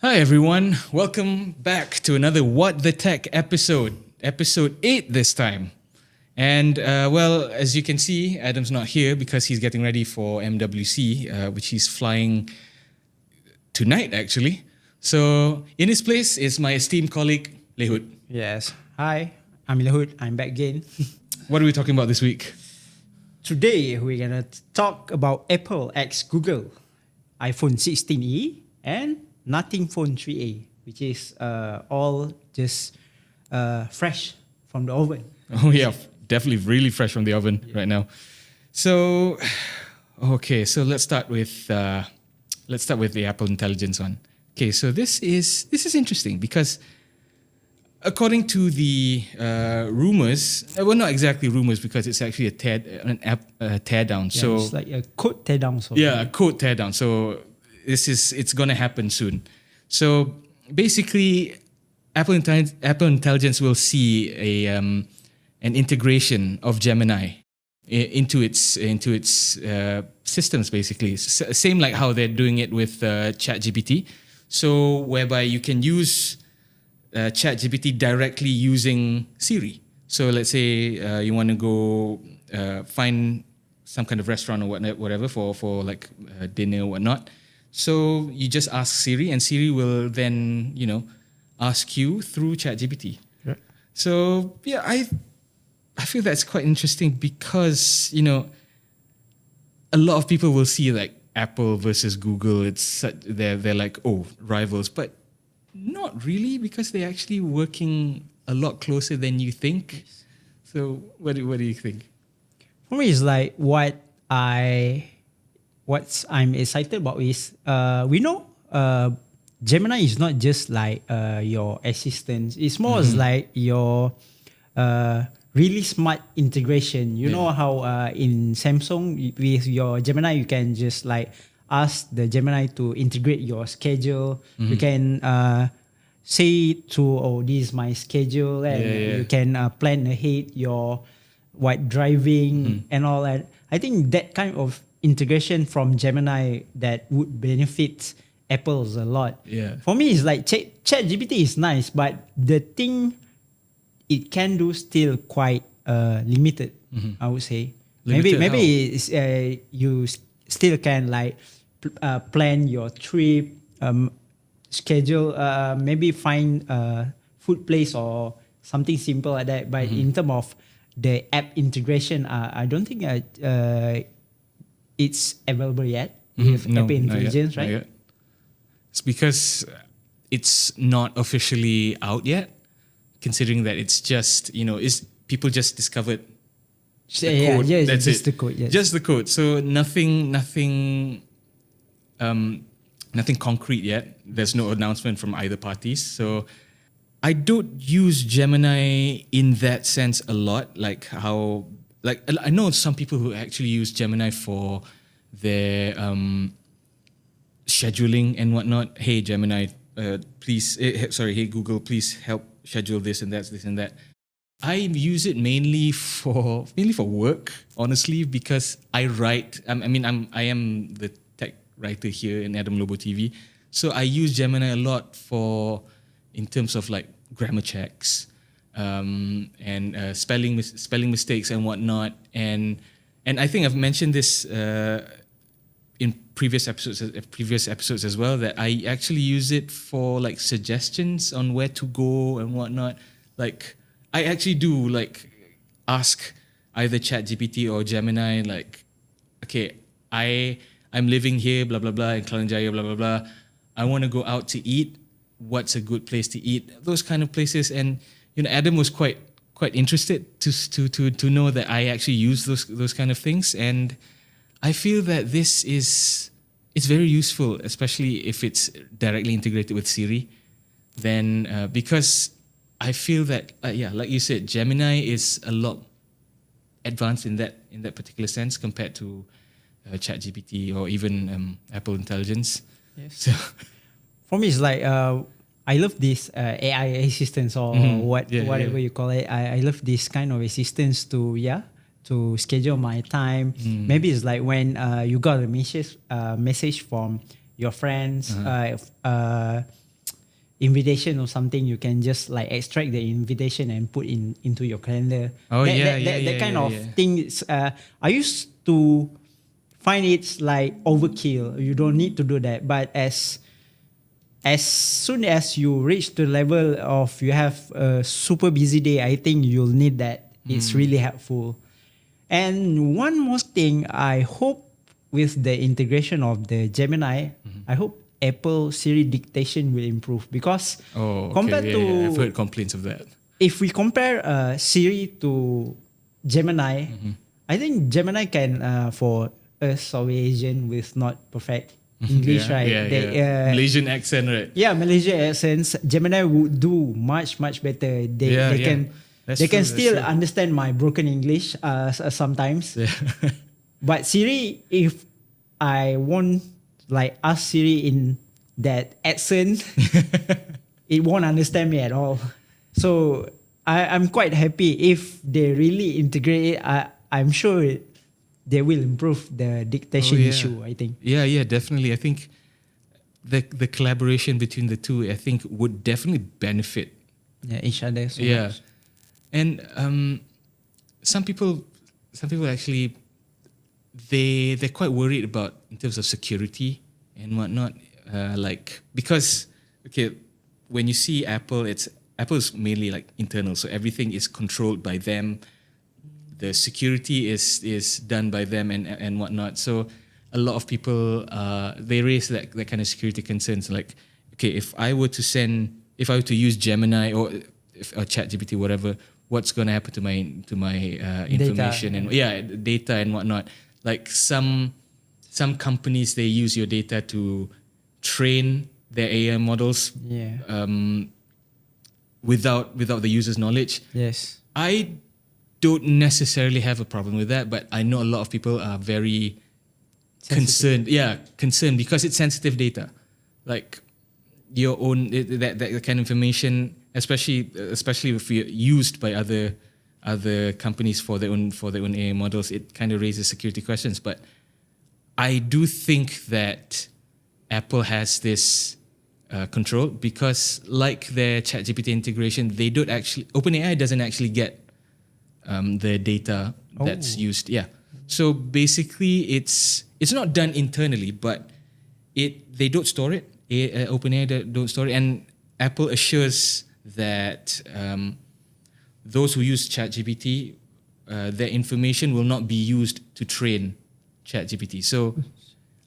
Hi everyone, welcome back to another What the Tech episode 8 this time. And well, as you can see, Adam's not here because he's getting ready for MWC, which he's flying tonight actually. So in his place is my esteemed colleague, Lehut. Yes. Hi, I'm Lahud. I'm back again. What are we talking about this week? Today, we're going to talk about Apple x Google, iPhone 16e, and Nothing Phone 3a, which is all just fresh from the oven. Oh yeah, definitely really fresh from the oven right now. So, okay, so let's start with the Apple Intelligence one. Okay, so this is interesting because according to the rumors, well, not exactly rumors because it's actually a teardown. Yeah, So it's like a code teardown. So yeah, a code teardown. So it's gonna happen soon. So basically, Apple Intelligence will see an integration of Gemini into its systems. Basically, same like how they're doing it with ChatGPT. So whereby you can use ChatGPT directly using Siri. So let's say you want to go find some kind of restaurant or whatever for like dinner or whatnot. So you just ask Siri, and Siri will then ask you through ChatGPT. Yeah. So yeah, I feel that's quite interesting because a lot of people will see like Apple versus Google. They're like rivals, but not really because they're actually working a lot closer than you think. So what do you think? for me, it's like what I'm excited about is we know Gemini is not just like your assistant. It's more as like your really smart integration. You know how in Samsung with your Gemini you can just like ask the Gemini to integrate your schedule. You can say to this is my schedule, and you can plan ahead your driving and all that. I think that kind of integration from Gemini that would benefit Apple's a lot. Yeah. For me, it's like ChatGPT is nice, but the thing it can do still quite limited. I would say Limited maybe it's, you still can like plan your trip, schedule, maybe find a food place or something simple like that. But in terms of the app integration, I don't think it's available yet with Apple Intelligence, Not right? yet. It's because it's not officially out yet, considering that it's just is people just discovered the code. That's just it. the code. Yes. Just the code. So nothing concrete yet. There's no announcement from either parties. So I don't use Gemini in that sense a lot. I know some people who actually use Gemini for their scheduling and whatnot. Hey Gemini, please. Hey Google, please help schedule this and that. I use it mainly for work, honestly, because I write. I am the tech writer here in Lobo TV, so I use Gemini a lot in terms of like grammar checks, and spelling mistakes and whatnot. And I think I've mentioned this in previous episodes as well, that I actually use it for like suggestions on where to go and whatnot. Like I actually do like ask either ChatGPT or Gemini, like, okay, I'm living here, blah blah blah, in Kalanjaya, blah blah blah. I want to go out to eat. What's a good place to eat? Those kind of places. And Adam was quite interested to know that I actually use those kind of things. And I feel that it's very useful, especially if it's directly integrated with Siri. Then because I feel that like you said, Gemini is a lot advanced in that particular sense compared to ChatGPT or even Apple Intelligence. Yes. So For me, it's like I love this AI assistance or whatever you call it. I love this kind of assistance to schedule my time. Maybe it's like when you got a message from your friends, invitation or something, you can just like extract the invitation and put into your calendar. Oh, That kind of thing is, I used to find it's like overkill. You don't need to do that. But as soon as you reach the level of you have a super busy day, I think you'll need that. It's really helpful. And one more thing, I hope with the integration of the Gemini, I hope Apple Siri dictation will improve, because compared to I've heard complaints of that. if we compare Siri to Gemini, I think Gemini can for us South Asian with not perfect English, right? Malaysian accent, right? Yeah, Malaysian accents. Gemini would do much better. They can still understand my broken English sometimes. Yeah. But Siri, if I won't like ask Siri in that accent, it won't understand me at all. So I'm quite happy if they really integrate it. I'm sure they will improve the dictation issue, I think. Yeah, definitely. I think the collaboration between the two, I think, would definitely benefit each other so much. And some people actually they're quite worried about in terms of security and whatnot. Because when you see Apple's mainly like internal, so everything is controlled by them. The security is done by them and whatnot. So a lot of people they raise that kind of security concerns. Like, okay, if I were to use Gemini or ChatGPT, whatever, what's going to happen to my information data and whatnot? Like some companies, they use your data to train their AI models. Without the user's knowledge. Yes. I don't necessarily have a problem with that, but I know a lot of people are very concerned because it's sensitive data. Like your own that kind of information, especially if you're used by other companies for their own AI models, it kind of raises security questions. But I do think that Apple has this control, because like their ChatGPT integration, OpenAI doesn't actually get the data that's used. Yeah. So basically, it's not done internally, but they don't store it. OpenAI don't store it, and Apple assures that those who use ChatGPT, their information will not be used to train ChatGPT. So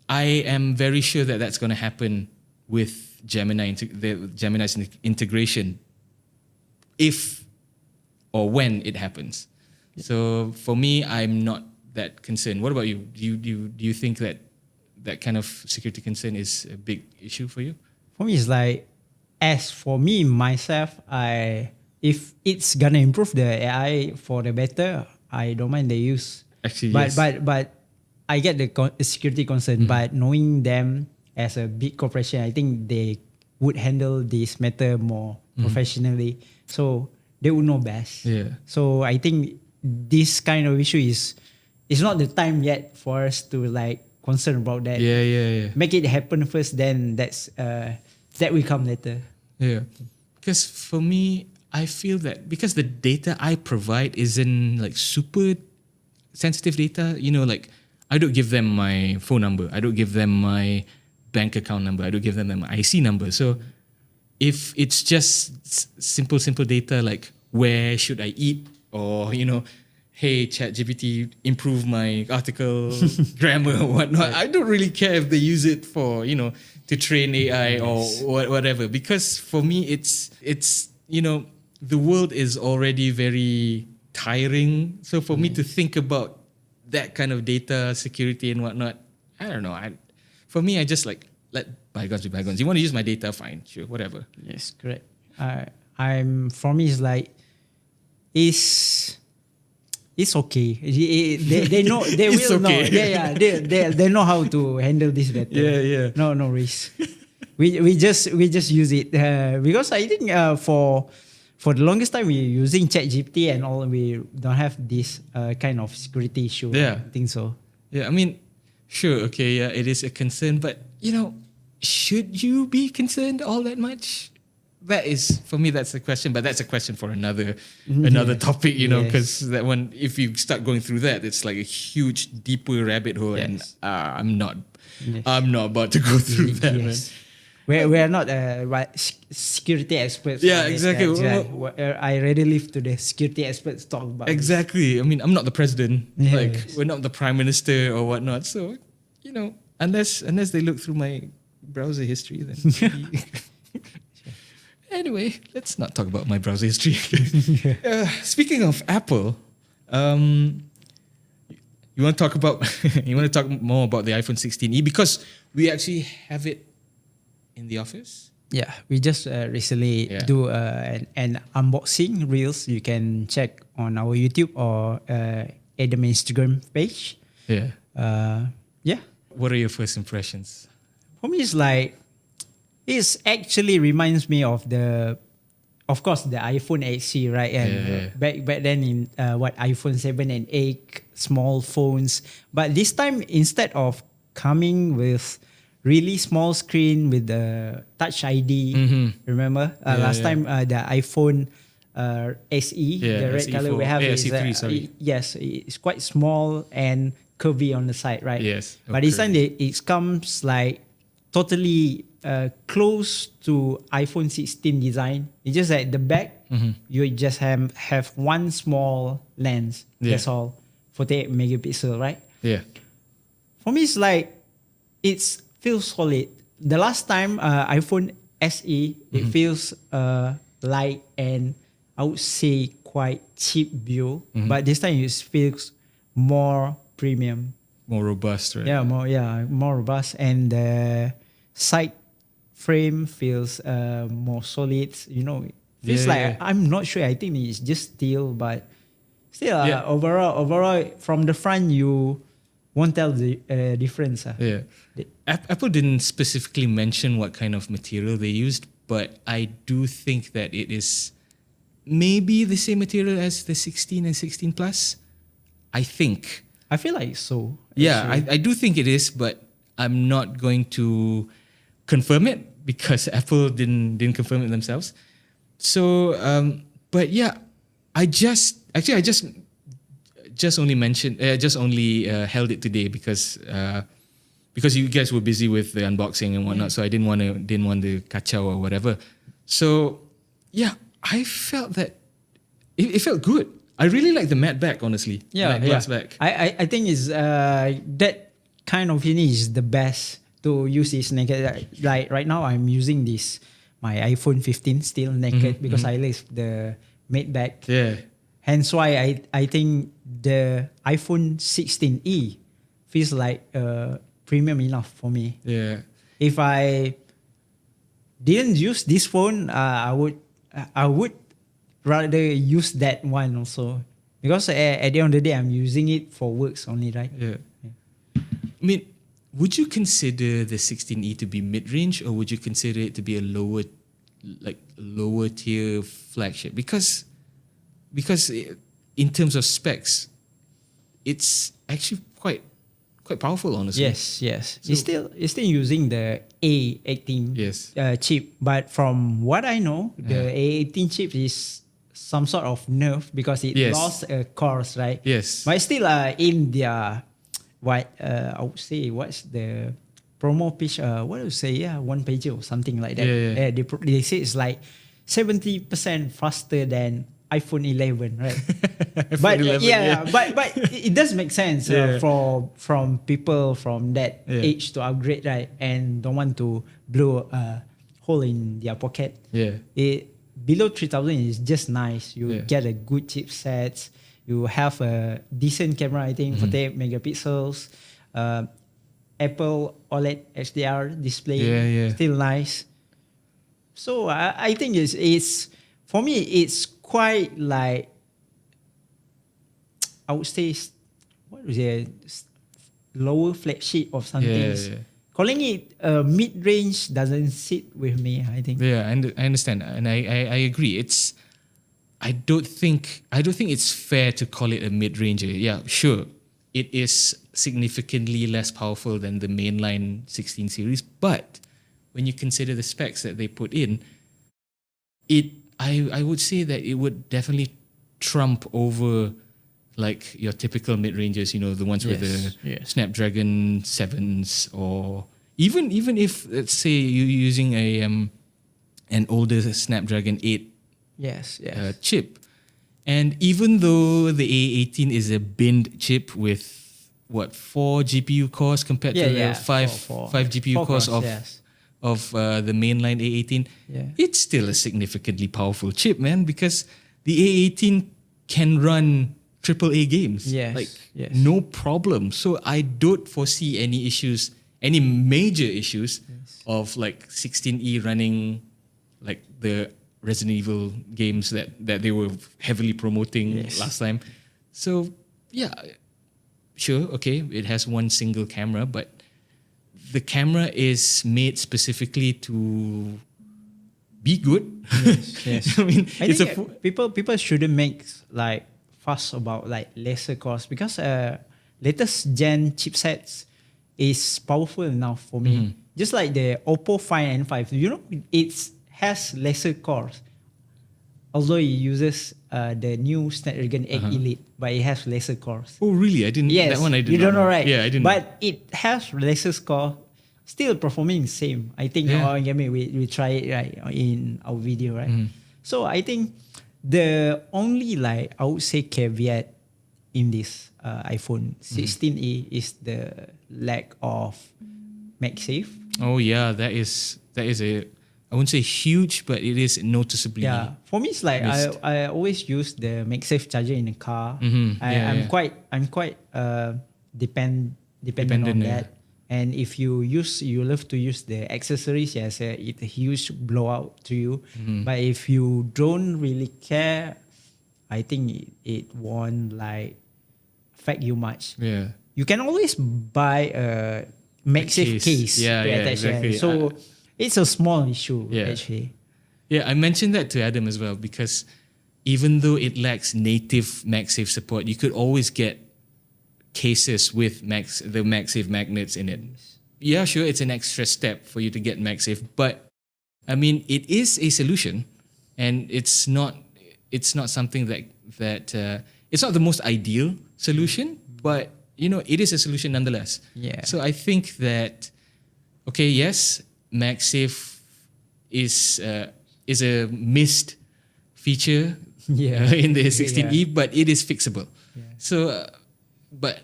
I am very sure that that's going to happen with Gemini's integration, if or when it happens. So for me, I'm not that concerned. What about you? Do you think that kind of security concern is a big issue for you? For me, it's like, as for me myself, if it's gonna improve the AI for the better, I don't mind the use. Actually, but yes. but I get the security concern. But knowing them as a big corporation, I think they would handle this matter more professionally. So they would know best. Yeah. So I think this kind of issue it's not the time yet for us to like concern about that. Yeah. Make it happen first, then that will come later. Yeah. Because for me, I feel that because the data I provide isn't like super sensitive data, like I don't give them my phone number, I don't give them my bank account number, I don't give them my IC number. So if it's just simple data like where should I eat, or hey ChatGPT, improve my article grammar or whatnot, I don't really care if they use it for to train AI or whatever, because for me it's the world is already very tiring. So for me to think about that kind of data security and whatnot, I don't know. For me, I just like let bygones be bygones. You want to use my data, fine, sure, whatever. Yes, correct. For me, it's like it's okay. They know they It's will okay. know. They know how to handle this better. Yeah. No risk. we just use it because I think for the longest time we're using ChatGPT and all, we don't have this kind of security issue. Yeah. I think so. Yeah, I mean, sure, okay, yeah, it is a concern, but should you be concerned all that much? that is for me. That's a question, but that's a question for another Yes. topic. You know, Yes. because that one, if you start going through that, it's like a huge, deeper rabbit hole, and Yes. I'm not. Yes. I'm not about to go through that, man. Yes. We are not security experts. Yeah, on it, exactly. I already leave to the security experts talk about this. Exactly. I mean, I'm not the president. Yes. Like, we're not the prime minister or whatnot. So, you know, unless they look through my browser history, then maybe. Anyway, let's not talk about my browser history. Speaking of Apple, you want to talk about you want to talk more about the iPhone 16e because we actually have it in the office. Yeah, we just recently Yeah. do an unboxing reels. You can check on our YouTube or Adam Instagram page. Yeah. Yeah, What are your first impressions? for me it's like it actually reminds me of of course the iPhone XT, right? And Yeah. back then in iPhone 7 and 8 small phones, but this time instead of coming with really small screen with the Touch ID, remember last time the iPhone SE, the red SE4. color we have is SE3, sorry. yes, it's quite small and curvy on the side, right? Yes, But this time it comes like totally close to iPhone 16 design. It's just like the back, you just have one small lens. Yeah. That's all, 48 megapixel, right? Yeah. For me, it's like it feels solid. The last time iPhone SE, it feels light and I would say quite cheap build. But this time it feels more premium. More robust, right? More robust, and the side frame feels more solid. You know, it feels like I'm not sure. I think it's just steel, but still, overall, from the front you won't tell the difference. Yeah. Apple didn't specifically mention what kind of material they used, but I do think that it is maybe the same material as the 16 and 16 Plus. I think. I feel like so. Yeah, actually. I do think it is, but I'm not going to confirm it because Apple didn't confirm it themselves. So, but yeah, I just only mentioned, held it today because you guys were busy with the unboxing and whatnot, so I didn't want to kacau or whatever. So yeah, I felt that it felt good. I really like the matte back, honestly. Matte glass back. I think is that kind of finish is the best to use this naked. Like right now, I'm using my iPhone 15 still naked because I left the matte back. Yeah. Hence why I think the iPhone 16e feels like premium enough for me. Yeah. If I didn't use this phone, I would rather use that one also because at the end of the day, I'm using it for works only, right? Yeah. I mean, would you consider the 16e to be mid-range, or would you consider it to be a lower tier flagship? Because in terms of specs, it's actually quite powerful, honestly. Yes. It's still using the A18 chip, but from what I know, the A18 chip is some sort of nerf because it lost cores, right? Yes. But still in their I would say what's the promo pitch? What do you say? Yeah, one page or something like that. Yeah. They say it's like 70% faster than iPhone 11, right? But 11, but it does make sense from people from that age to upgrade, right? And don't want to blow a hole in their pocket. Yeah. Below 3,000 is just nice. You get a good chipset. You have a decent camera, I think, 48 megapixels. Apple OLED HDR display, still nice. So I think it's for me it's quite like I would say what is it, lower flagship of some things. Calling it mid-range doesn't sit with me, I think. Yeah, I understand, and I agree. I don't think it's fair to call it a mid-range. Yeah, sure, it is significantly less powerful than the mainline 16 series, but when you consider the specs that they put in, I would say that it would definitely trump over like your typical mid-rangers, the ones with the Snapdragon 7s, or even if, let's say, you're using an older Snapdragon 8 chip. And even though the A18 is a binned chip with 4 GPU cores compared to the 5 GPU cores of the mainline A18, it's still a significantly powerful chip, man, because the A18 can run AAA games. No problem. So I don't foresee any issues, any major issues of like 16E running like the Resident Evil games that they were heavily promoting last time. So yeah, sure, okay, it has one single camera, but the camera is made specifically to be good. I mean, I think people shouldn't make like fuss about like lesser cost, because latest gen chipsets is powerful enough for me. Just like the Oppo Find N5, it has lesser cores, although it uses the new Snapdragon 8 Elite, but it has lesser cores. Oh, really? I didn't. Yes, that one I didn't. You don't know, right? Yeah, I didn't. But it has lesser score, still performing the same. I think on Gemini we try it right in our video, right? So I think the only like I would say caveat in this iPhone 16e is the lack of MagSafe. Oh yeah, that is a, I wouldn't say huge, but it is noticeably. Yeah, for me it's like I always use the MagSafe charger in the car. I'm quite dependent on that. And if you love to use the accessories, it's a huge blowout to you. But if you don't really care, I think it won't like affect you much. Yeah, you can always buy a MagSafe case to attach. Exactly. So it's a small issue actually. Yeah, I mentioned that to Adam as well, because even though it lacks native MagSafe support, you could always get cases with the MagSafe magnets in it. Yeah, sure, it's an extra step for you to get MagSafe, but I mean, it is a solution, and it's not something that it's not the most ideal solution, but it is a solution nonetheless. Yeah. So I think that, okay, yes, MagSafe is a missed feature in the 16E, but it is fixable. Yeah. So, but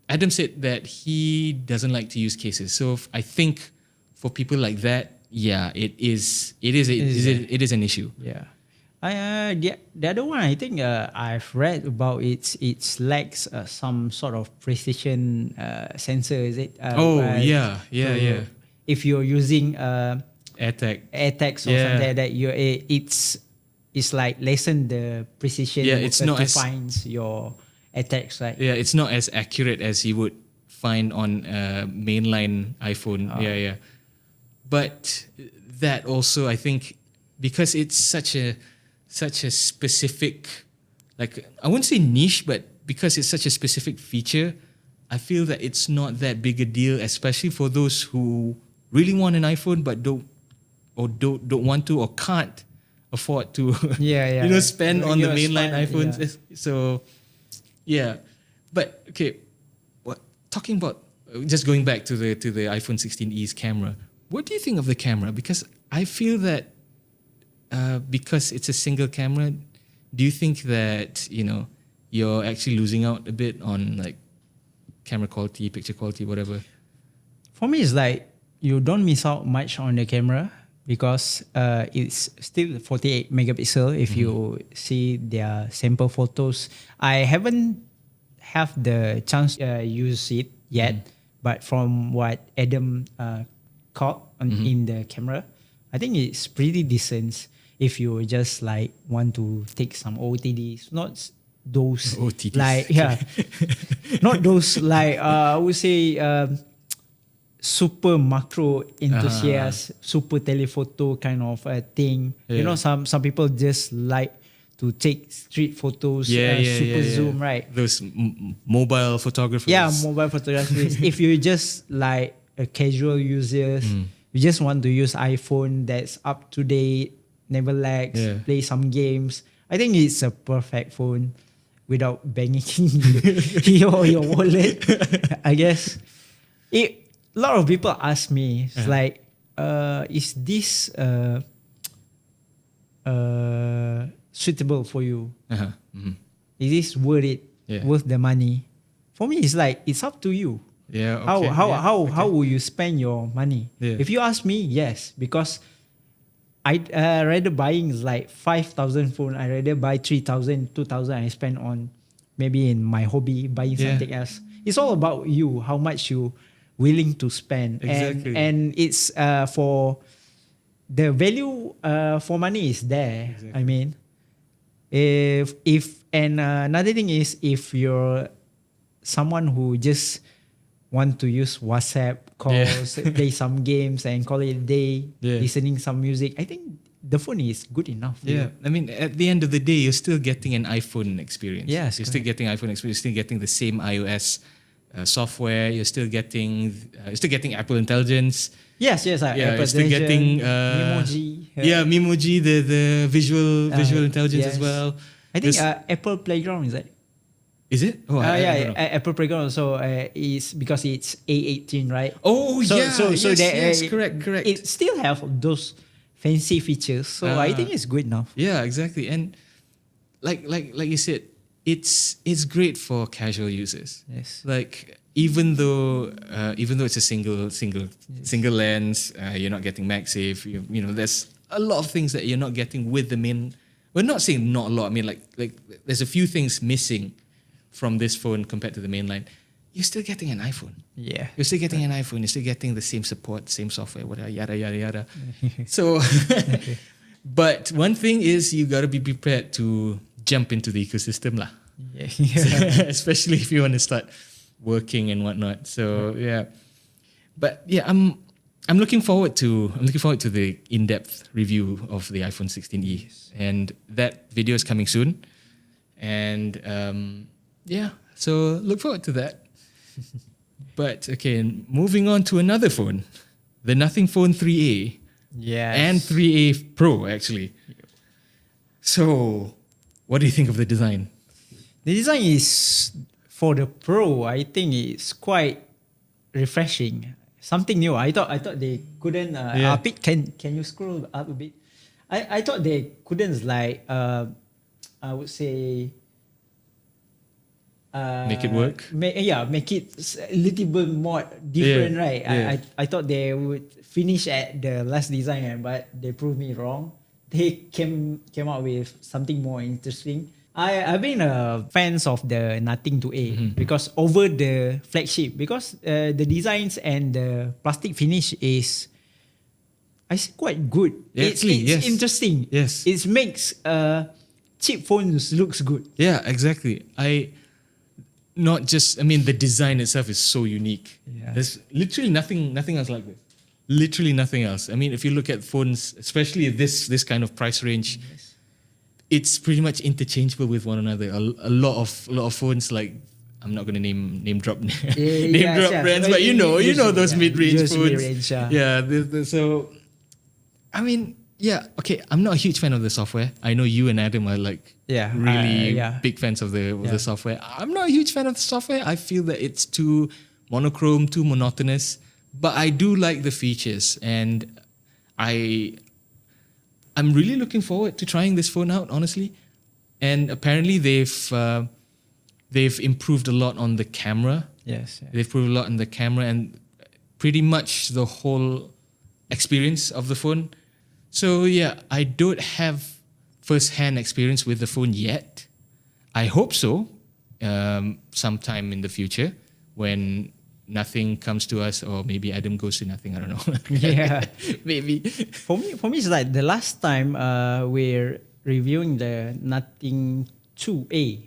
Adam said that he doesn't like to use cases. So I think for people like that, it is an issue. Yeah. The other one I think I've read about it lacks some sort of precision sensor. Is it? Yeah. If you're using AirTag or something like that, it's like lessen the precision. It's not as finds your attacks, right? Yeah, it's not as accurate as you would find on mainline iPhone. But that also, I think, because it's such a specific, like, I wouldn't say niche, but because it's such a specific feature, I feel that it's not that big a deal, especially for those who really want an iPhone but don't want to or can't afford to spend on the mainline iPhones. So but okay, talking about just going back to the iPhone 16e's camera, what do you think of the camera? Because I feel that because it's a single camera, do you think that you're actually losing out a bit on like camera quality, picture quality, whatever? For me, it's like you don't miss out much on the camera, because it's still 48 megapixel. If you see their sample photos, I haven't have the chance to use it yet, but from what Adam caught in the camera, I think it's pretty decent. If you just like want to take some OTDs, not those OTDs. like not those like I would say super macro enthusiast, super telephoto kind of thing. Some people just like to take street photos, super zoom, right? Those mobile photographers. Yeah, mobile photographers. If you just like a casual user, you just want to use iPhone that's up to date, never lags, Yeah. play some games. I think it's a perfect phone without banging your wallet. I guess. A lot of people ask me, it's like, is this suitable for you? Uh-huh. Mhm. Is this worth it? Yeah. Worth the money? For me, it's like it's up to you. Yeah. How Okay. how yeah, how okay. how will you spend your money? Yeah. If you ask me, yes, because I rather buying is like 5,000 phone. I rather buy 3,000, 2,000. I spend on maybe in my hobby buying Yeah. something else. It's all about you, how much you willing to spend, Exactly. and it's for the value for money is there. Exactly. I mean, if and another thing is if you're someone who just want to use WhatsApp calls, play some games and call it a day, Yeah. listening some music, I think the phone is good enough. for Yeah, you. I mean, at the end of the day, you're still getting an iPhone experience. Yes, you're still getting iPhone experience. You're still getting the same iOS software. You're still getting Apple Intelligence. Yes, yes. Yeah, Apple you're still Intelligence, getting Memoji. Memoji, the visual intelligence as yes. well. I think There's- Apple Playground is that. is it? Oh, I don't know. Apple Playground also is because it's A18, right? Oh, yes, that, correct. It still have those fancy features, so I think it's good enough. Yeah, exactly. And like you said, it's great for casual users. Yes. Like even though it's a single lens, you're not getting MagSafe. You know, there's a lot of things that you're not getting with the main. We're not saying not a lot. I mean, like there's a few things missing from this phone compared to the mainline. You're still getting an iPhone. Yeah. You're still getting an iPhone. You're still getting the same support, same software, whatever, yada yada yada. So, but one thing is you got to be prepared to jump into the ecosystem, lah. Yeah. Especially if you want to start working and whatnot. So yeah, but yeah, I'm looking forward to the in-depth review of the iPhone 16e, and that video is coming soon. And yeah, so look forward to that. But okay, moving on to another phone, the Nothing Phone 3A Yes. and 3A Pro actually. So, what do you think of the design? The design is for the Pro. I think it's quite refreshing. Something new. I thought they couldn't. Yeah. Can you scroll up a bit? I thought they couldn't like. I would say. Make it work? Make it a little bit more different, Yeah, right? yeah. I thought they would finish at the last design, but they proved me wrong. They came out with something more interesting. I've been fans of the Nothing 2A because over the flagship, because the designs and the plastic finish is, I see, quite good. Yeah, It's actually, yes. interesting. Yes. It makes cheap phones looks good. Yeah, exactly. The design itself is so unique. Yeah. There's literally nothing else like this. Literally nothing else. I mean, if you look at phones, especially this kind of price range, it's pretty much interchangeable with one another. A lot of phones, like, I'm not going to name drop brands, but you know those mid-range Just phones. mid-range, yeah. Yeah. So, I mean, yeah. Okay, I'm not a huge fan of the software. I know you and Adam are like really big fans of the software. I'm not a huge fan of the software. I feel that it's too monochrome, too monotonous. But I do like the features, and I'm really looking forward to trying this phone out, honestly. And apparently they've improved a lot on the camera. Yes. They've improved a lot on the camera and pretty much the whole experience of the phone. So yeah, I don't have first-hand experience with the phone yet. I hope so, sometime in the future when Nothing comes to us, or maybe Adam goes to Nothing. I don't know. Yeah. Maybe. For me, it's like the last time we're reviewing the Nothing 2A.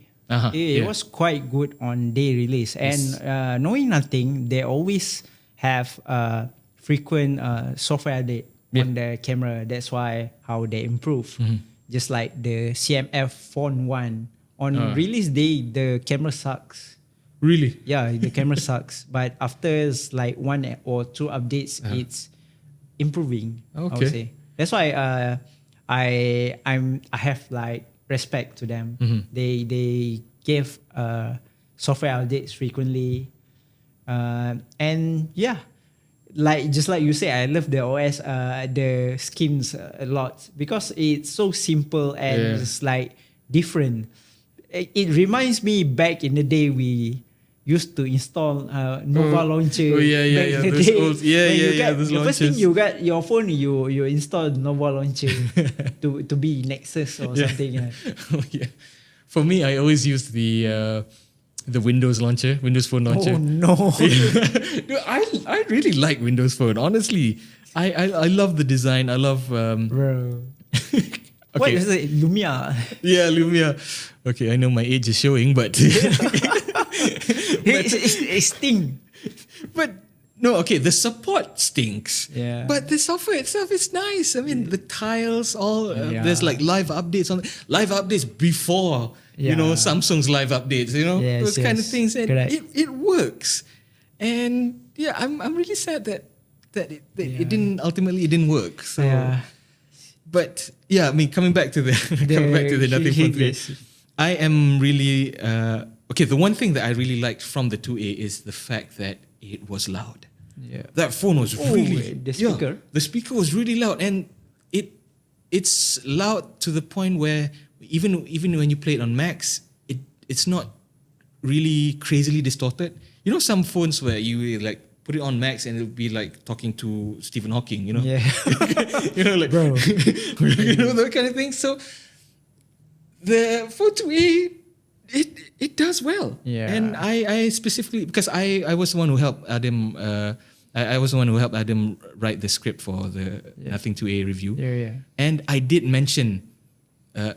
It was quite good on day release. Yes. And knowing Nothing, they always have frequent software update on the camera. That's why how they improve. Just like the CMF Phone 1. On release day, the camera sucks. Really? Yeah, the camera sucks. But after like 1 or 2 updates, it's improving. I would Okay. say. That's why I have like respect to them. They give software updates frequently, and yeah, like just like you say, I love the OS, the skins a lot because it's so simple and it's like different. It reminds me back in the day we used to install Nova launcher. Oh yeah. The Those day old, those the first thing launchers. you got your phone, you install Nova launcher to be Nexus or something. Oh yeah. For me, I always use the Windows launcher, Windows Phone launcher. Oh no! No, I really like Windows Phone. Honestly, I love the design. I love. Bro. Okay. What is it? Lumia. Yeah, Lumia. Okay, I know my age is showing, but It sting. but no, okay, the support stinks. Yeah. But the software itself is nice. I mean, the tiles, all Yeah. there's like live updates before Yeah. Samsung's live updates. Yes, those kind of yes. things, and Correct. it works. And yeah, I'm really sad that it didn't ultimately work. So. Yeah. But yeah, I mean, coming back to the Nothing Phone 3, I am really okay. The one thing that I really liked from the 2A is the fact that it was loud. Yeah. That phone was really the speaker. the speaker was really loud, and it's loud to the point where even when you play it on Max, it's not really crazily distorted. You know, some phones where you like put it on Max and it'll be like talking to Stephen Hawking, you know? Yeah. like Bro. that kind of thing. So the Phone 2A, it does well. Yeah. And I specifically, because I was the one who helped Adam, I was the one who helped Adam write the script for the Nothing 2A review. Yeah. And I did mention, I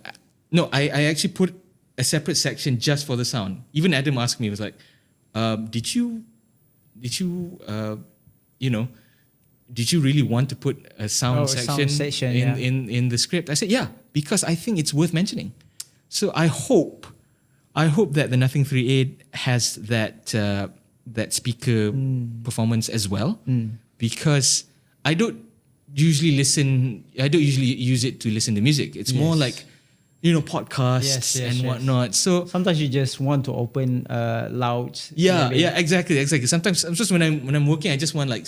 actually put a separate section just for the sound. Even Adam asked me, he was like, did you really want to put a sound section in the script? I said, yeah, because I think it's worth mentioning. So I hope that the Nothing 3A has that speaker performance as well, because I don't usually use it to listen to music. It's more like, podcasts and whatnot. So sometimes you just want to open loud. Yeah, exactly. Sometimes just when I'm working, I just want like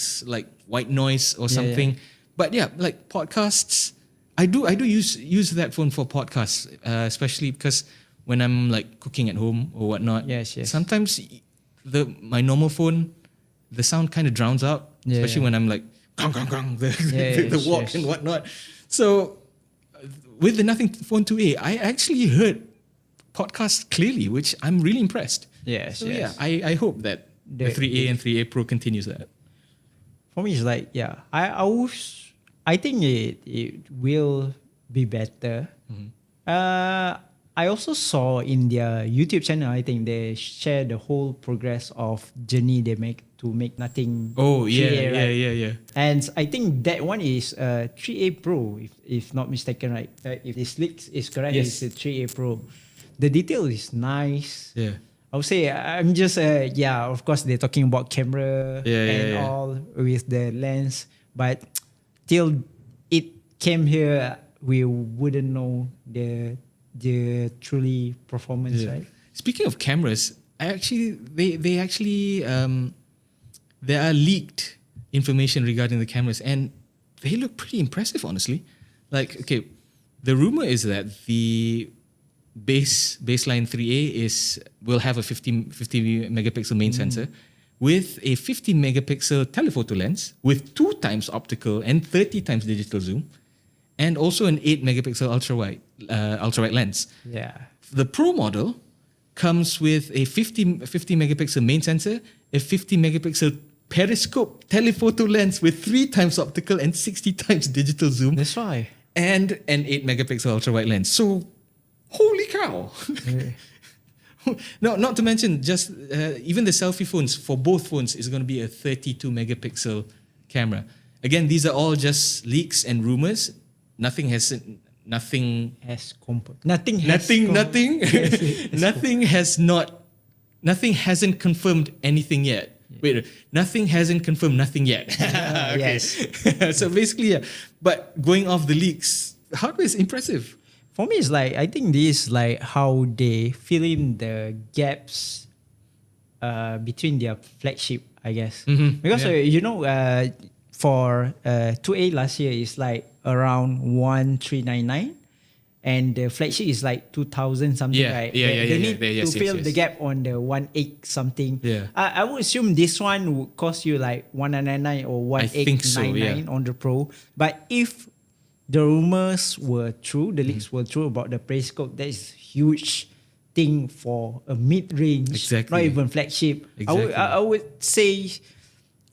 white noise or something. Yeah. But yeah, like podcasts, I do use that phone for podcasts, especially because when I'm like cooking at home or whatnot. Yes. Sometimes my normal phone, the sound kind of drowns out, especially when I'm like gong, the walk and whatnot. So with the Nothing Phone 2A, I actually heard podcasts clearly, which I'm really impressed. Yes. Yeah, I hope that the 3A and 3A Pro continues that. For me, it's like, I think it will be better. I also saw in their YouTube channel, I think they share the whole progress of journey they make to make Nothing. Oh, 3A, right? yeah. And I think that one is 3A Pro, if not mistaken, right? If this leak is correct, Yes. it's a 3A Pro. The detail is nice. Yeah. I would say I'm just of course they're talking about camera all with the lens, but till it came here, we wouldn't know the truly performance, right? Speaking of cameras, they actually there are leaked information regarding the cameras, and they look pretty impressive, honestly. Like, okay, the rumor is that the baseline 3A will have a 50 megapixel main sensor with a 50 megapixel telephoto lens with 2 times optical and 30 times digital zoom, and also an 8 megapixel ultra wide lens. Yeah. The Pro model comes with a 50 megapixel main sensor, a 50 megapixel periscope telephoto lens with 3 times optical and 60 times digital zoom, That's why. and an 8 megapixel ultra wide lens. So, holy cow! No, not to mention just even the selfie phones for both phones is going to be a 32 megapixel camera. Again, these are all just leaks and rumors. Nothing hasn't confirmed anything yet. Wait, nothing hasn't confirmed nothing yet. Yes. So basically, yeah. But going off the leaks, hardware is impressive. For me, it's like I think this is like how they fill in the gaps between their flagship, I guess. Because for 2A last year is like around 1399, and the flagship is like 2000 something, right? They need to fill the gap on the 18 something. Yeah. I would assume this one would cost you like 1999 or 1899 on the Pro. But if the rumors were true, the leaks were true about the periscope, that is huge thing for a mid-range, not even flagship. I would say,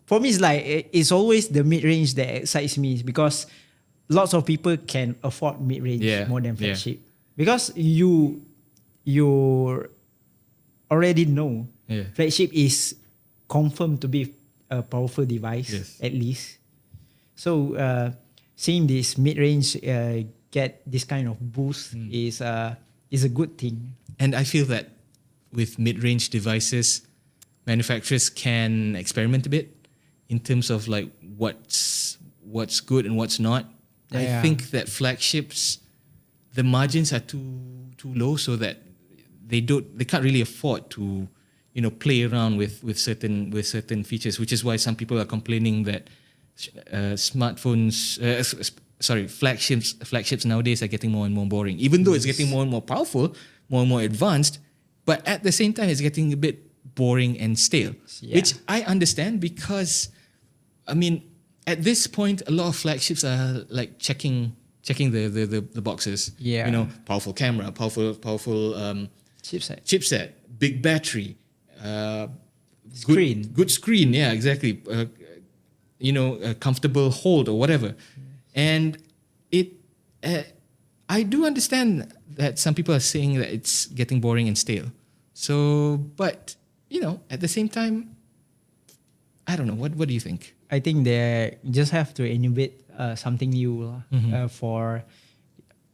for me, it's like it's always the mid-range that excites me, because lots of people can afford mid-range more than flagship, because you already know flagship is confirmed to be a powerful device, at least. So seeing this mid-range get this kind of boost is a good thing. And I feel that with mid-range devices, manufacturers can experiment a bit in terms of like what's good and what's not. I think that flagships, the margins are too low, so that they can't really afford to play around with certain features, which is why some people are complaining that flagships nowadays are getting more and more boring, even though it's getting more and more powerful, more and more advanced, but at the same time it's getting a bit boring and stale, which I understand, because I mean, at this point a lot of flagships are like checking the boxes. Powerful camera, powerful chipset, big battery, good screen, exactly, a comfortable hold or whatever. And I do understand that some people are saying that it's getting boring and stale. So, but at the same time, I don't know. What do you think? I think they just have to innovate something new for,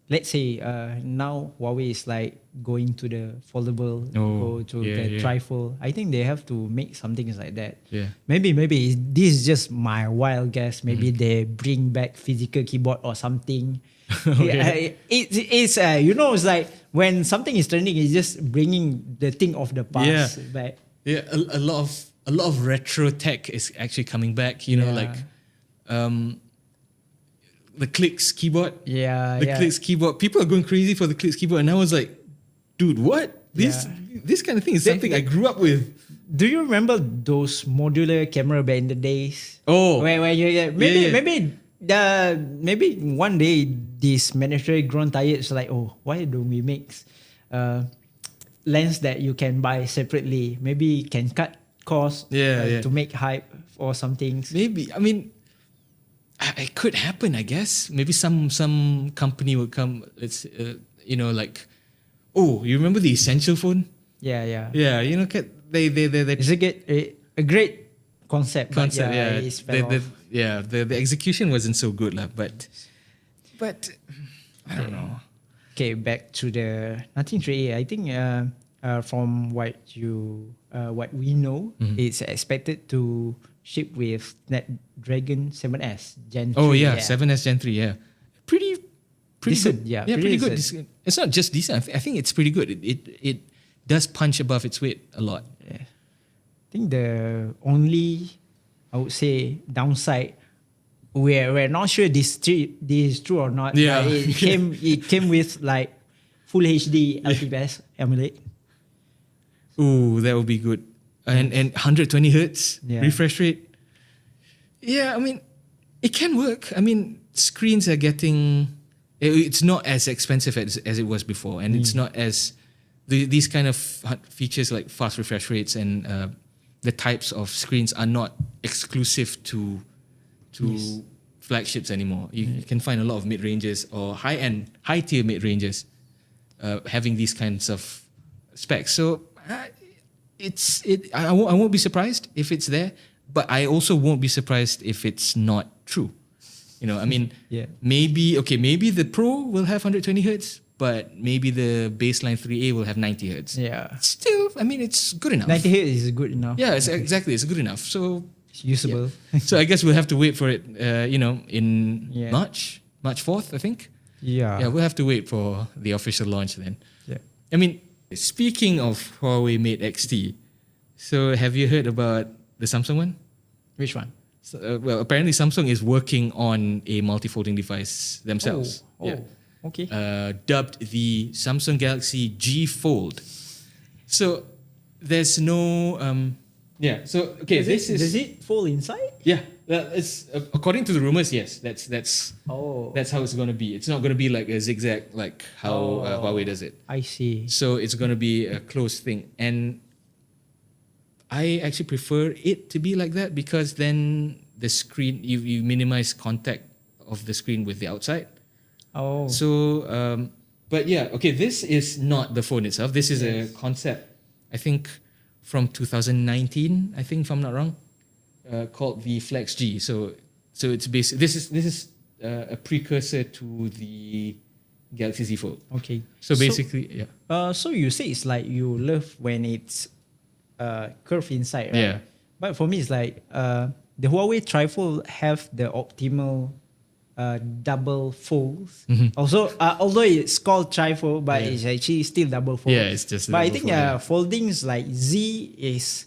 let's say, now Huawei is like going to the foldable, go to the trifold. I think they have to make something like that. Maybe this is just my wild guess. Maybe they bring back physical keyboard or something. It's it's like when something is trending, it's just bringing the thing of the past back. A lot of retro tech is actually coming back. Like the Clicks keyboard. Clicks keyboard. People are going crazy for the Clicks keyboard, and I was like, dude, what? This kind of thing is something I grew up with. Do you remember those modular camera back in the days? Where you maybe one day this manufacturer grown tired. It's like, why don't we make lens that you can buy separately? Maybe can cut cost to make hype or something. Maybe, I mean, it could happen, I guess. Maybe some company will come. Let's like, you remember the Essential phone? Yeah. They it's a great concept. The execution wasn't so good, but I don't know. Okay, back to the nothing 3A. I think from what we know, it's expected to ship with Snapdragon 7S Gen 3. 7S Gen 3. Pretty decent, good. Pretty good. It's not just decent. I think it's pretty good. It does punch above its weight a lot. I think the only, I would say, downside, we're not sure this is true or not. It came with like full HD LTPS AMOLED. Ooh, that would be good. And 120 hertz refresh rate. Yeah, I mean, it can work. I mean, screens are getting. It's not as expensive as it was before, and it's not as these kind of features like fast refresh rates and the types of screens are not exclusive to flagships anymore. You can find a lot of mid ranges or high tier mid ranges having these kinds of specs. So I won't be surprised if it's there, but I also won't be surprised if it's not true. I mean, maybe the Pro will have 120 hertz, but maybe the baseline 3A will have 90 hertz. Yeah. Still, I mean, it's good enough. 90 hertz is good enough. Yeah, it's good enough. So it's usable. So I guess we'll have to wait for it, in March 4th, I think. Yeah. we'll have to wait for the official launch then. Yeah. I mean, speaking of Huawei Mate XT, so have you heard about the Samsung one? Which one? So, well, apparently Samsung is working on a multi-folding device themselves. Okay. Dubbed the Samsung Galaxy G Fold. So there's no So okay, does it fall inside? yeah. It's according to the rumors. Yes, that's Oh. how it's gonna be. It's not gonna be like a zigzag like how Huawei does it. I see. So it's gonna be a closed thing, and I actually prefer it to be like that because then the screen you minimize contact of the screen with the outside. Oh. So, but yeah, okay. This is not the phone itself. This is a concept. I think from 2019. I think if I'm not wrong, called the Flex G. So it's basically this is a precursor to the Galaxy Z Fold. Okay. So basically, yeah. So you say it's like you love when it's curved inside, right? Yeah. But for me, it's like the Huawei Trifold have the optimal double folds. Also, although it's called trifold, but it's actually still double fold. Yeah, it's just a But I double think fold, foldings like Z is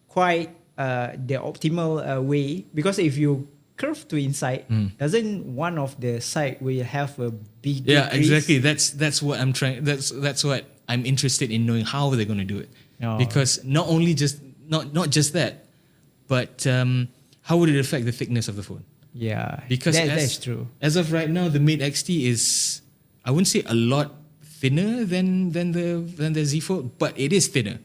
quite the optimal way, because if you curve to inside, doesn't one of the side will have a big crease? Exactly. That's what I'm trying. That's what I'm interested in knowing how they're going to do it. Oh. Because not just that, but how would it affect the thickness of the phone? Yeah, Because that's true. As of right now, the Mate XT is, I wouldn't say a lot thinner than the Z Fold, but it is thinner.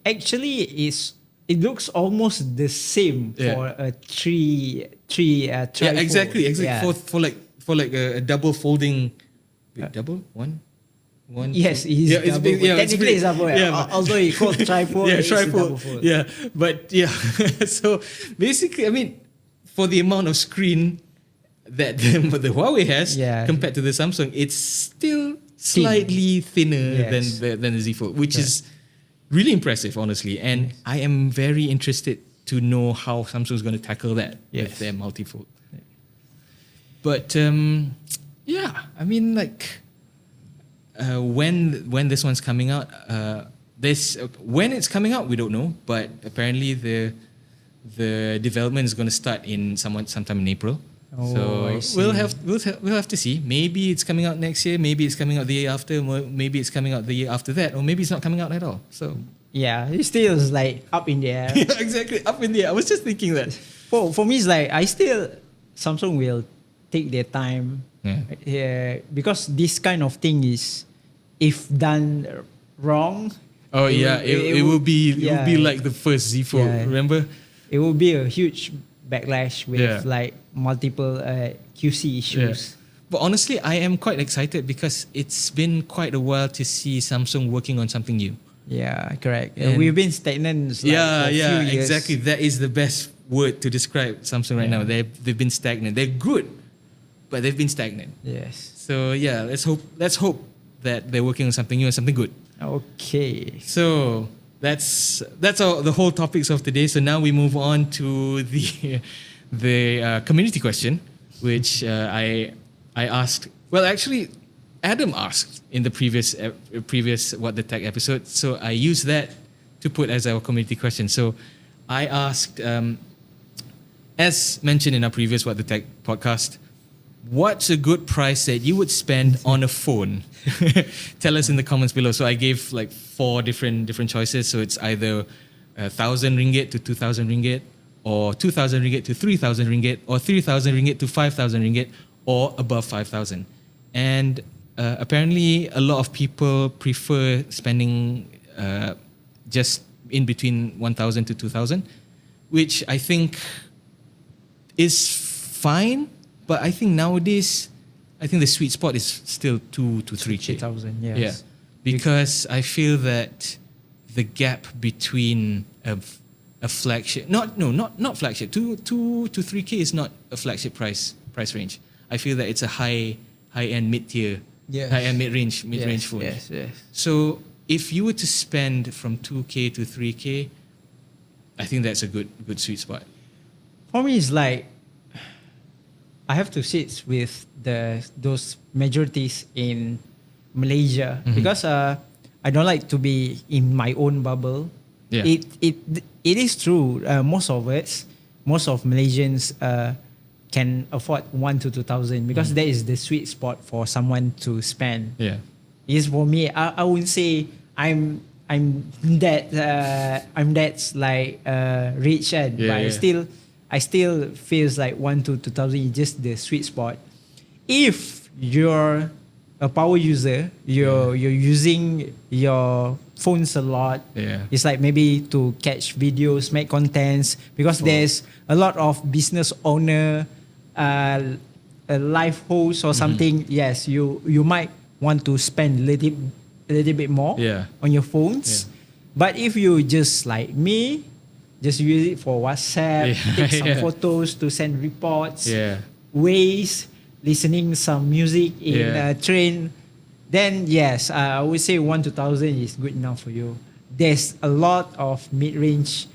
Actually, it looks almost the same for a three trifold. Yeah, exactly. Yeah. For like a double folding, double one. Yes, two. it is it's double big, fold. yeah, Technically, it's double. yeah, Although it's called trifold, yeah, it's a double trifold. fold. Yeah, but yeah. So basically, I mean, for the amount of screen that the Huawei has compared to the Samsung, it's still slightly thinner than the Z Fold, which is really impressive, honestly. And I am very interested to know how Samsung is going to tackle that with their multifold. But yeah, I mean, like when this one's coming out, when it's coming out, we don't know. But apparently the development is going to start in sometime in April. Oh, So we'll have to see. Maybe it's coming out next year. Maybe it's coming out the year after. Maybe it's coming out the year after that, or maybe it's not coming out at all. So yeah, it still is like up in the air. yeah, exactly, up in the air. I was just thinking that. For me, it's like Samsung will take their time. Yeah, because this kind of thing is, if done wrong. Oh it will be like the first Z Fold. Yeah. Remember? It will be a huge backlash with like multiple QC issues. But honestly, I am quite excited because it's been quite a while to see Samsung working on something new. Yeah, correct. And we've been stagnant for a few years. Exactly. That is the best word to describe Samsung right now. They've been stagnant. They're good, but they've been stagnant. Yes. So yeah, let's hope that they're working on something new and something good. Okay. So that's all the whole topics of today. So now we move on to the community question, which I asked. Well, actually, Adam asked in the previous What the Tech episode. So I used that to put as our community question. So I asked, as mentioned in our previous What the Tech podcast, what's a good price that you would spend on a phone? Tell us in the comments below. So I gave like 4 different choices. So it's either 1,000 ringgit to 2,000 ringgit, or 2,000 ringgit to 3,000 ringgit, or 3,000 ringgit to 5,000 ringgit, or above 5,000. And apparently a lot of people prefer spending just in between 1,000 to 2,000, which I think is fine. But I think nowadays, the sweet spot is still 2 to 3K. 3,000, yes. Yeah, because I feel that the gap between a flagship, not flagship, 2 to 3K is not a flagship price range. I feel that it's a high end mid tier, high end mid range phone. Yes. So if you were to spend from 2K to 3K, I think that's a good sweet spot. For me, it's like I have to sit with those majorities in Malaysia because I don't like to be in my own bubble. Yeah. It is true. Most of Malaysians can afford 1 to 2,000 because that is the sweet spot for someone to spend. Yeah. Is for me. I wouldn't say I'm that's like rich and but I still feels like 1 to 2,000 is just the sweet spot. If you're a power user, you're using your phones a lot. Yeah. It's like maybe to catch videos, make contents, because there's a lot of business owner, a live host or something. Yes, you might want to spend a little bit more on your phones. Yeah. But if you just like me, just use it for WhatsApp, take some photos to send reports, ways, listening some music in a train, then yes, I would say 1 to 1,000 is good enough for you. There's a lot of mid-range,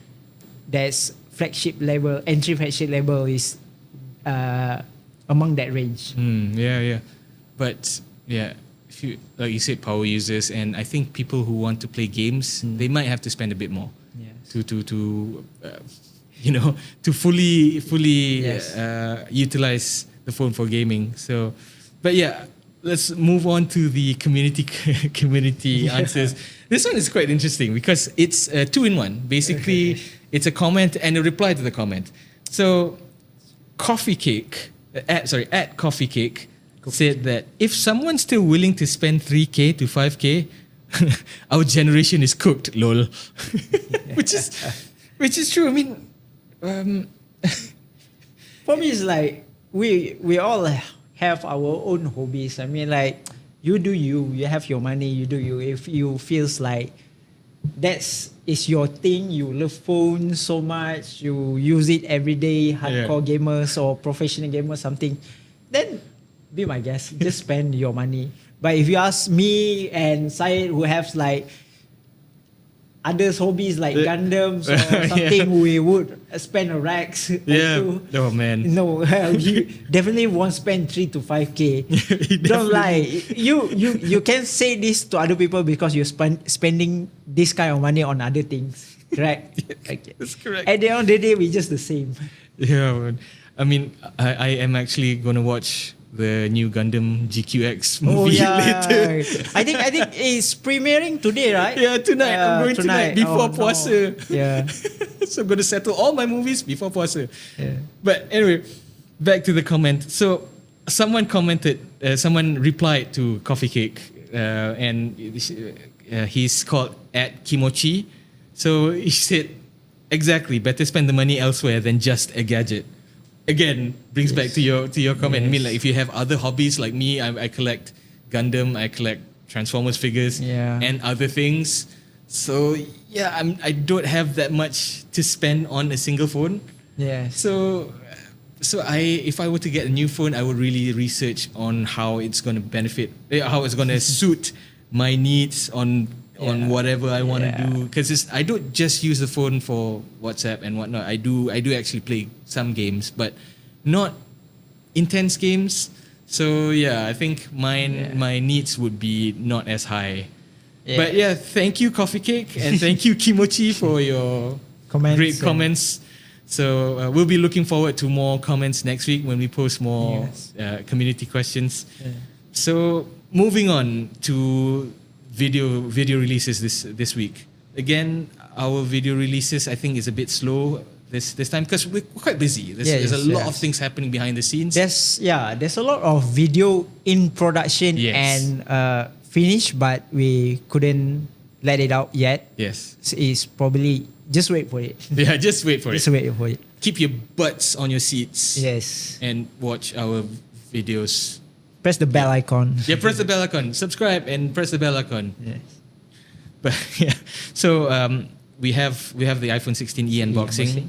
that's flagship level, entry flagship level is among that range. But if you, like you said, power users, and I think people who want to play games, they might have to spend a bit more to fully utilize the phone for gaming. So, but yeah, let's move on to the community answers. This one is quite interesting because it's 2-in-1. Basically, it's a comment and a reply to the comment. So, Coffee Cake, at Coffee Cake, said that if someone's still willing to spend 3K to 5K, our generation is cooked, lol. which is true. I mean, for me, it's like we all have our own hobbies. I mean, like you do you have your money, you do you. If you feels like is your thing, you love phones so much, you use it every day, hardcore gamers or professional gamers, something, then be my guest. Just spend your money. But if you ask me and Syed, who have like other hobbies like Gundams or something, we would spend a racks. Oh man. No, you definitely won't spend 3 to 5K. Don't lie. You can say this to other people because you're spending this kind of money on other things. Correct? That's correct. At the end of the day, we're just the same. Yeah, man. I mean, I am actually gonna watch the new Gundam GQX movie later. I think it's premiering today, right? Yeah, tonight. I'm going tonight before Puasa. No. Yeah. So I'm going to settle all my movies before Puasa. Yeah. But anyway, back to the comment. So someone commented, someone replied to Coffee Cake, and he's called @Kimochi. So he said, exactly, better spend the money elsewhere than just a gadget. Again, brings back to your comment. I mean, like if you have other hobbies like me, I collect Gundam, I collect Transformers figures, and other things. So yeah, I don't have that much to spend on a single phone. Yeah. So if I were to get a new phone, I would really research on how it's going to benefit, how it's going to suit my needs on whatever I want to do. Because I don't just use the phone for WhatsApp and whatnot. I do actually play some games, but not intense games. So yeah, I think my needs would be not as high. Yeah. But yeah, thank you Coffee Cake and thank you Kimochi for your great comments. So we'll be looking forward to more comments next week when we post more community questions. Yeah. So moving on to video releases this week. Again, our video releases I think is a bit slow this time because we're quite busy. There's a lot of things happening behind the scenes. There's a lot of video in production and finished, but we couldn't let it out yet. Yes, so it's probably just wait for it. Yeah, just wait for it. Just wait for it. Keep your butts on your seats. Yes, and watch our videos. Press the bell icon. Yeah, press the bell icon. Subscribe and press the bell icon. Yes. But yeah, so we have the iPhone 16e unboxing.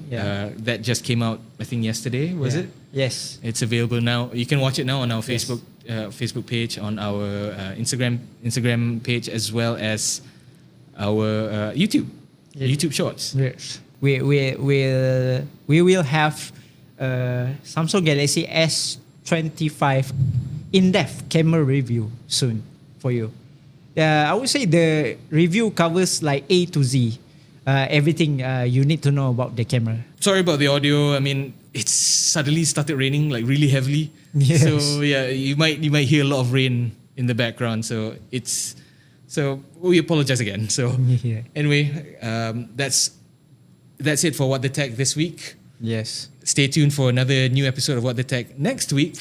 That just came out I think yesterday. Was it? Yes. It's available now. You can watch it now on our Facebook page, on our Instagram page, as well as our YouTube Shorts. Yes. We will have Samsung Galaxy 2025 in-depth camera review soon for you. I would say the review covers like A to Z, everything you need to know about the camera. Sorry about the audio. I mean, it's suddenly started raining like really heavily. Yes. So yeah, you might hear a lot of rain in the background. So we apologize again. So Yeah. anyway, that's it for What the Tech this week. Yes. Stay tuned for another new episode of What the Tech next week,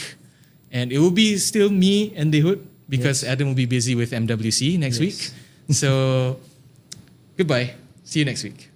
and it will be still me and the Hood because Yes. Adam will be busy with MWC next Yes. week. So goodbye. See you next week.